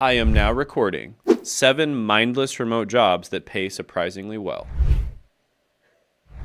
I am now recording 7 mindless remote jobs that pay surprisingly well.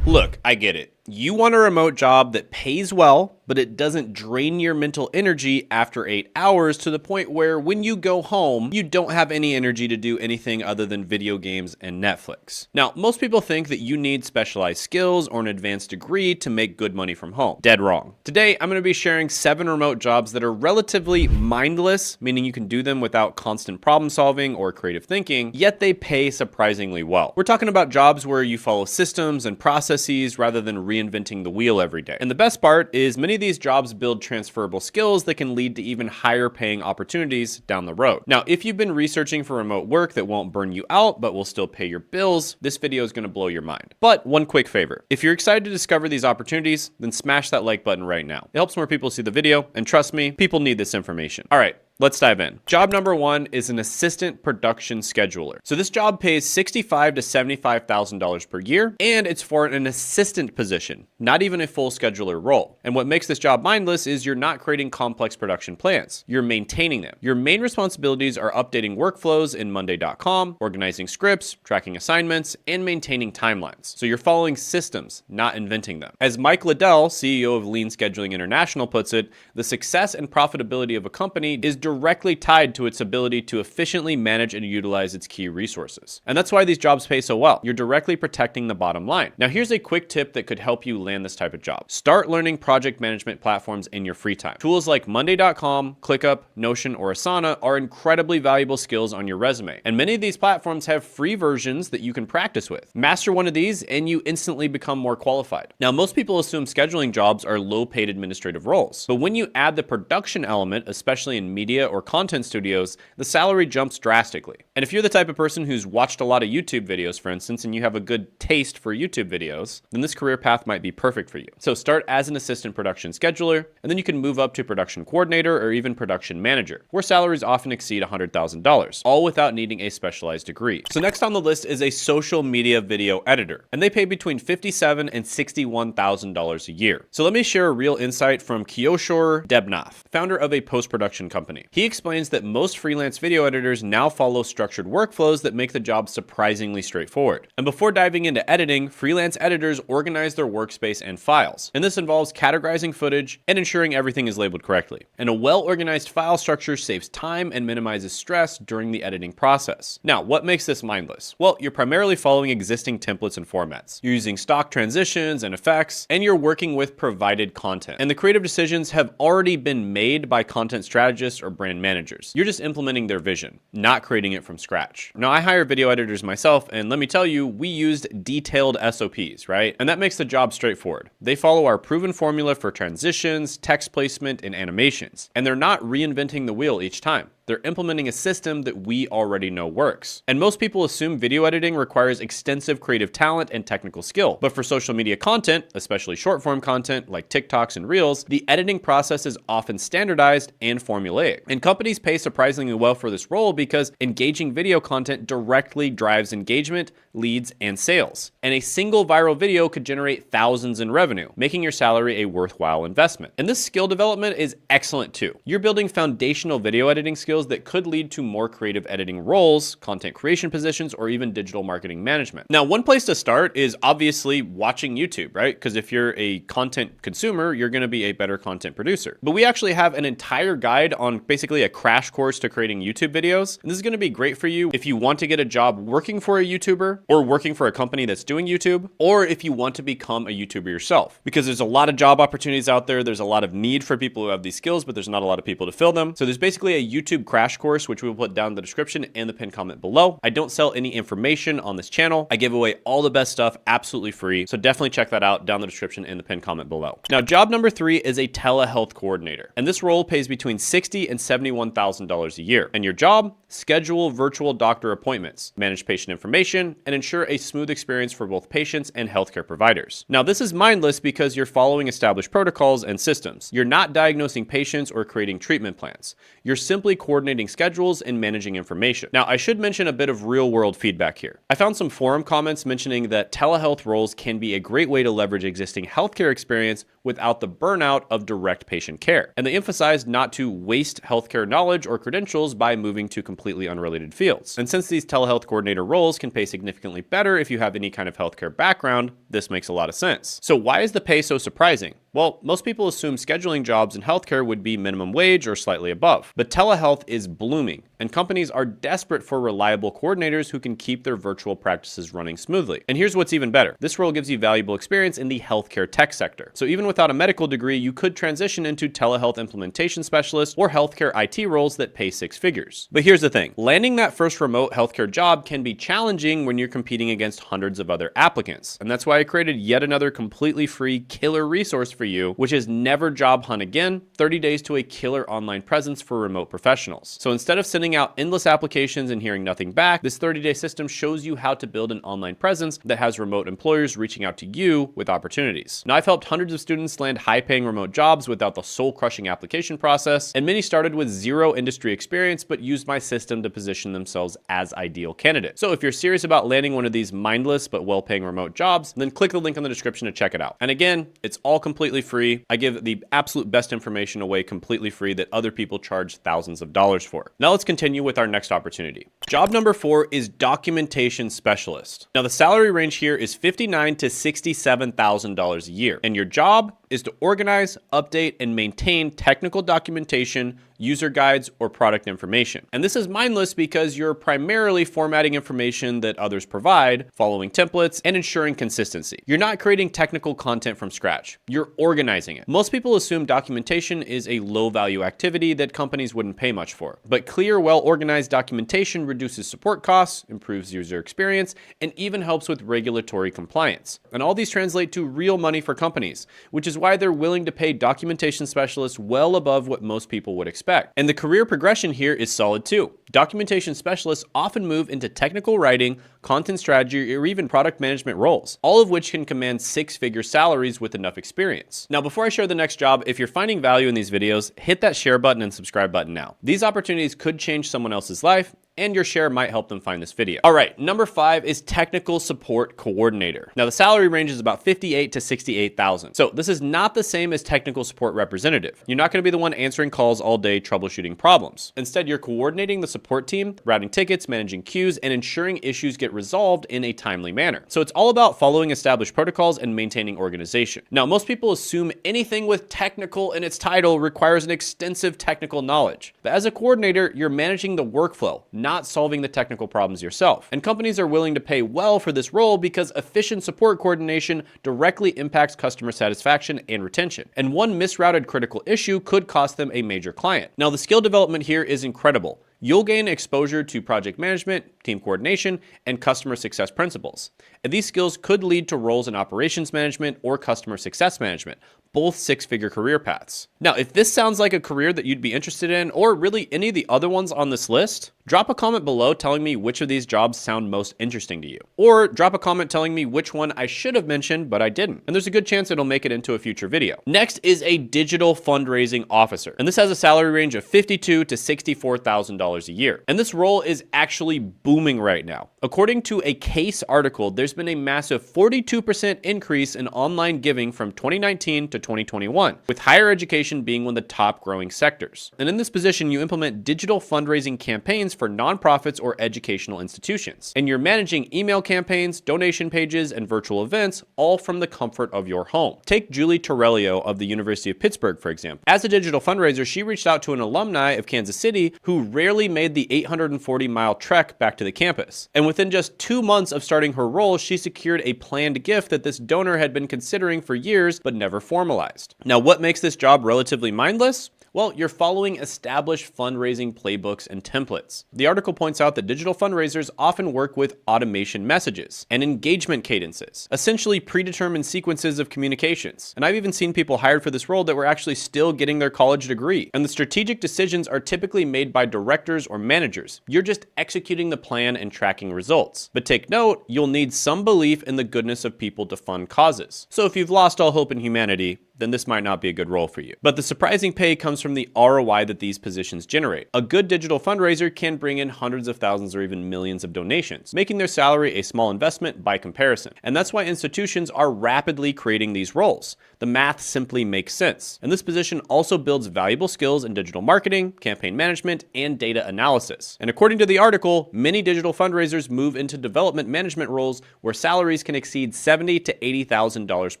Look, I get it. You want a remote job that pays well, but it doesn't drain your mental energy after 8 hours to the point where when you go home, you don't have any energy to do anything other than video games and Netflix. Now, most people think that you need specialized skills or an advanced degree to make good money from home. Dead wrong. Today, I'm going to be sharing 7 remote jobs that are relatively mindless, meaning you can do them without constant problem solving or creative thinking, yet they pay surprisingly well. We're talking about jobs where you follow systems and processes rather than reinventing the wheel every day. And the best part is many of these jobs build transferable skills that can lead to even higher paying opportunities down the road. Now, if you've been researching for remote work that won't burn you out but will still pay your bills, this video is going to blow your mind. But one quick favor, if you're excited to discover these opportunities, then smash that like button right now. It helps more people see the video, and trust me, people need this information. All right, let's dive in. Job number 1 is an assistant production scheduler. So this job pays $65,000 to $75,000 per year, and it's for an assistant position, not even a full scheduler role. And what makes this job mindless is you're not creating complex production plans. You're maintaining them. Your main responsibilities are updating workflows in Monday.com, organizing scripts, tracking assignments, and maintaining timelines. So you're following systems, not inventing them. As Mike Liddell, CEO of Lean Scheduling International, puts it, the success and profitability of a company is directly tied to its ability to efficiently manage and utilize its key resources. And that's why these jobs pay so well. You're directly protecting the bottom line. Now, here's a quick tip that could help you land this type of job. Start learning project management platforms in your free time. Tools like Monday.com, ClickUp, Notion, or Asana are incredibly valuable skills on your resume. And many of these platforms have free versions that you can practice with. Master one of these and you instantly become more qualified. Now, most people assume scheduling jobs are low-paid administrative roles. But when you add the production element, especially in media or content studios, the salary jumps drastically. And if you're the type of person who's watched a lot of YouTube videos, for instance, and you have a good taste for YouTube videos, then this career path might be perfect for you. So start as an assistant production scheduler, and then you can move up to production coordinator or even production manager, where salaries often exceed $100,000, all without needing a specialized degree. So next on the list is a social media video editor, and they pay between $57,000 and $61,000 a year. So let me share a real insight from Kishore Debnath, founder of a post-production company. He explains that most freelance video editors now follow structured workflows that make the job surprisingly straightforward. And before diving into editing, freelance editors organize their workspace and files. And this involves categorizing footage and ensuring everything is labeled correctly. And a well-organized file structure saves time and minimizes stress during the editing process. Now, what makes this mindless? Well, you're primarily following existing templates and formats. You're using stock transitions and effects, and you're working with provided content. And the creative decisions have already been made by content strategists or brand managers. You're just implementing their vision, not creating it from scratch. Now, I hire video editors myself, and let me tell you, we used detailed SOPs, right? And that makes the job straightforward. They follow our proven formula for transitions, text placement, and animations. And they're not reinventing the wheel each time. They're implementing a system that we already know works. And most people assume video editing requires extensive creative talent and technical skill. But for social media content, especially short form content like TikToks and Reels, the editing process is often standardized and formulaic. And companies pay surprisingly well for this role because engaging video content directly drives engagement, leads, and sales. And a single viral video could generate thousands in revenue, making your salary a worthwhile investment. And this skill development is excellent too. You're building foundational video editing skills that could lead to more creative editing roles, content creation positions, or even digital marketing management. Now, one place to start is obviously watching YouTube, right? Because if you're a content consumer, you're going to be a better content producer. But we actually have an entire guide on basically a crash course to creating YouTube videos. And this is going to be great for you if you want to get a job working for a YouTuber or working for a company that's doing YouTube, or if you want to become a YouTuber yourself. Because there's a lot of job opportunities out there. There's a lot of need for people who have these skills, but there's not a lot of people to fill them. So there's basically a YouTube crash course, which we will put down in the description and the pinned comment below. I don't sell any information on this channel. I give away all the best stuff absolutely free. So definitely check that out down in the description and the pinned comment below. Now, job number 3 is a telehealth coordinator. And this role pays between $60,000 and $71,000 a year. And your job? Schedule virtual doctor appointments, manage patient information, and ensure a smooth experience for both patients and healthcare providers. Now, this is mindless because you're following established protocols and systems. You're not diagnosing patients or creating treatment plans. You're simply coordinating schedules and managing information. Now, I should mention a bit of real-world feedback here. I found some forum comments mentioning that telehealth roles can be a great way to leverage existing healthcare experience without the burnout of direct patient care. And they emphasized not to waste healthcare knowledge or credentials by moving to compliance completely unrelated fields. And since these telehealth coordinator roles can pay significantly better if you have any kind of healthcare background, this makes a lot of sense. So why is the pay so surprising? Well, most people assume scheduling jobs in healthcare would be minimum wage or slightly above. But telehealth is blooming, and companies are desperate for reliable coordinators who can keep their virtual practices running smoothly. And here's what's even better. This role gives you valuable experience in the healthcare tech sector. So even without a medical degree, you could transition into telehealth implementation specialist or healthcare IT roles that pay six figures. But here's the thing. Landing that first remote healthcare job can be challenging when you're competing against hundreds of other applicants. And that's why I created yet another completely free killer resource for you, which is Never Job Hunt Again, 30 days to a killer online presence for remote professionals. So instead of sending out endless applications and hearing nothing back, this 30-day system shows you how to build an online presence that has remote employers reaching out to you with opportunities. Now, I've helped hundreds of students land high-paying remote jobs without the soul-crushing application process, and many started with zero industry experience but used my system to position themselves as ideal candidates. So if you're serious about landing one of these mindless but well-paying remote jobs, then click the link in the description to check it out. And again, it's all completely free. I give the absolute best information away completely free that other people charge thousands of dollars for. Now let's continue with our next opportunity. Job number 4 is documentation specialist. Now the salary range here is $59,000 to $67,000 a year, and your job is to organize, update, and maintain technical documentation, user guides, or product information. And this is mindless because you're primarily formatting information that others provide, following templates, and ensuring consistency. You're not creating technical content from scratch. You're organizing it. Most people assume documentation is a low-value activity that companies wouldn't pay much for. But clear, well-organized documentation reduces support costs, improves user experience, and even helps with regulatory compliance. And all these translate to real money for companies, which is why they're willing to pay documentation specialists well above what most people would expect. And the career progression here is solid too. Documentation specialists often move into technical writing, content strategy, or even product management roles, all of which can command six-figure salaries with enough experience. Now, before I share the next job, if you're finding value in these videos, hit that share button and subscribe button now. These opportunities could change someone else's life, and your share might help them find this video. All right, number 5 is technical support coordinator. Now the salary range is about $58,000 to $68,000. So this is not the same as technical support representative. You're not gonna be the one answering calls all day troubleshooting problems. Instead, you're coordinating the support team, routing tickets, managing queues, and ensuring issues get resolved in a timely manner. So it's all about following established protocols and maintaining organization. Now, most people assume anything with technical in its title requires an extensive technical knowledge. But as a coordinator, you're managing the workflow, not solving the technical problems yourself. And companies are willing to pay well for this role because efficient support coordination directly impacts customer satisfaction and retention. And one misrouted critical issue could cost them a major client. Now, the skill development here is incredible. You'll gain exposure to project management, team coordination, and customer success principles. And these skills could lead to roles in operations management or customer success management, both six-figure career paths. Now, if this sounds like a career that you'd be interested in, or really any of the other ones on this list, drop a comment below telling me which of these jobs sound most interesting to you. Or drop a comment telling me which one I should have mentioned, but I didn't. And there's a good chance it'll make it into a future video. Next is a digital fundraising officer. And this has a salary range of $52,000 to $64,000 a year. And this role is actually booming right now. According to a Case article, there's been a massive 42% increase in online giving from 2019 to 2021, with higher education being one of the top growing sectors. And in this position, you implement digital fundraising campaigns for nonprofits or educational institutions. And you're managing email campaigns, donation pages, and virtual events, all from the comfort of your home. Take Julie Torello of the University of Pittsburgh, for example. As a digital fundraiser, she reached out to an alumni of Kansas City who rarely made the 840-mile trek back to the campus. And within just 2 months of starting her role, she secured a planned gift that this donor had been considering for years but never formalized. Now, what makes this job relatively mindless? Well, you're following established fundraising playbooks and templates. The article points out that digital fundraisers often work with automation messages and engagement cadences, essentially predetermined sequences of communications. And I've even seen people hired for this role that were actually still getting their college degree. And the strategic decisions are typically made by directors or managers. You're just executing the plan and tracking results. But take note, you'll need some belief in the goodness of people to fund causes. So if you've lost all hope in humanity, then this might not be a good role for you. But the surprising pay comes from the ROI that these positions generate. A good digital fundraiser can bring in hundreds of thousands or even millions of donations, making their salary a small investment by comparison. And that's why institutions are rapidly creating these roles. The math simply makes sense. And this position also builds valuable skills in digital marketing, campaign management, and data analysis. And according to the article, many digital fundraisers move into development management roles where salaries can exceed $70,000 to $80,000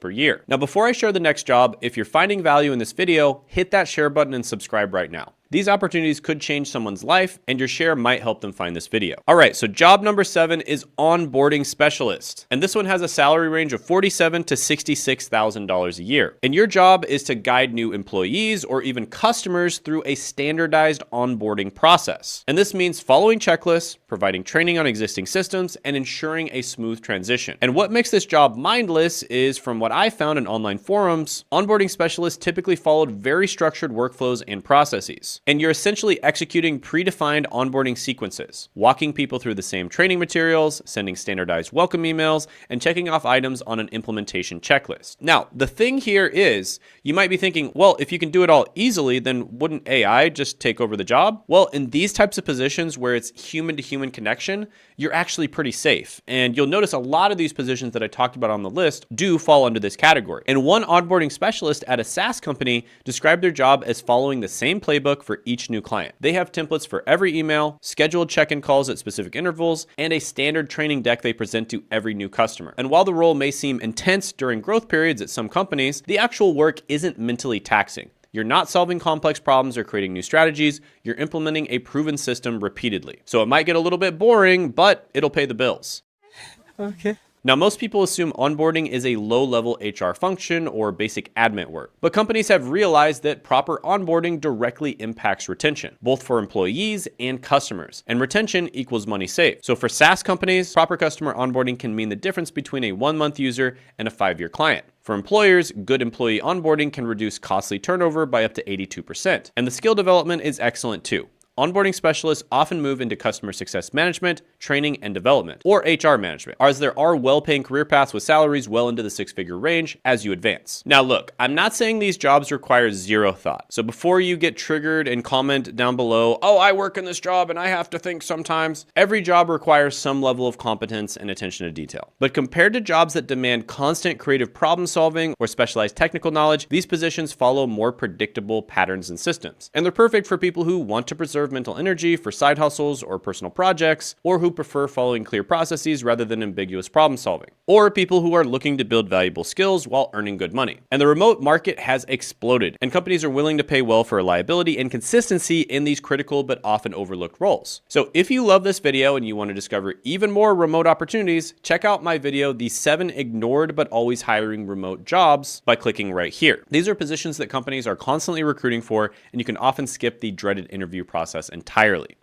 per year. Now, before I share the next job, if you're finding value in this video, hit that share button and subscribe right now. These opportunities could change someone's life, and your share might help them find this video. All right, so job number 7 is onboarding specialist. And this one has a salary range of $47,000 to $66,000 a year. And your job is to guide new employees or even customers through a standardized onboarding process. And this means following checklists, providing training on existing systems, and ensuring a smooth transition. And what makes this job mindless is, from what I found in online forums, onboarding specialists typically followed very structured workflows and processes. And you're essentially executing predefined onboarding sequences, walking people through the same training materials, sending standardized welcome emails, and checking off items on an implementation checklist. Now, the thing here is, you might be thinking, well, if you can do it all easily, then wouldn't AI just take over the job? Well, in these types of positions where it's human-to-human connection, you're actually pretty safe. And you'll notice a lot of these positions that I talked about on the list do fall under this category. And one onboarding specialist at a SaaS company described their job as following the same playbook for each new client. They have templates for every email, scheduled check-in calls at specific intervals, and a standard training deck they present to every new customer. And while the role may seem intense during growth periods at some companies, the actual work isn't mentally taxing. You're not solving complex problems or creating new strategies. You're implementing a proven system repeatedly. So it might get a little bit boring, but it'll pay the bills. Okay. Now, most people assume onboarding is a low-level HR function or basic admin work, but companies have realized that proper onboarding directly impacts retention, both for employees and customers, and retention equals money saved. So for SaaS companies, proper customer onboarding can mean the difference between a 1-month user and a 5-year client. For employers, good employee onboarding can reduce costly turnover by up to 82%, and the skill development is excellent too. Onboarding specialists often move into customer success management, training, and development, or HR management, as there are well-paying career paths with salaries well into the 6-figure range as you advance. Now look, I'm not saying these jobs require zero thought. So before you get triggered and comment down below, oh, I work in this job and I have to think sometimes, every job requires some level of competence and attention to detail. But compared to jobs that demand constant creative problem solving or specialized technical knowledge, these positions follow more predictable patterns and systems. And they're perfect for people who want to preserve mental energy for side hustles or personal projects, or who prefer following clear processes rather than ambiguous problem solving, or people who are looking to build valuable skills while earning good money. And the remote market has exploded, and companies are willing to pay well for reliability and consistency in these critical but often overlooked roles. So if you love this video and you want to discover even more remote opportunities, check out my video, The 7 Ignored But Always Hiring Remote Jobs, by clicking right here. These are positions that companies are constantly recruiting for, and you can often skip the dreaded interview process entirely.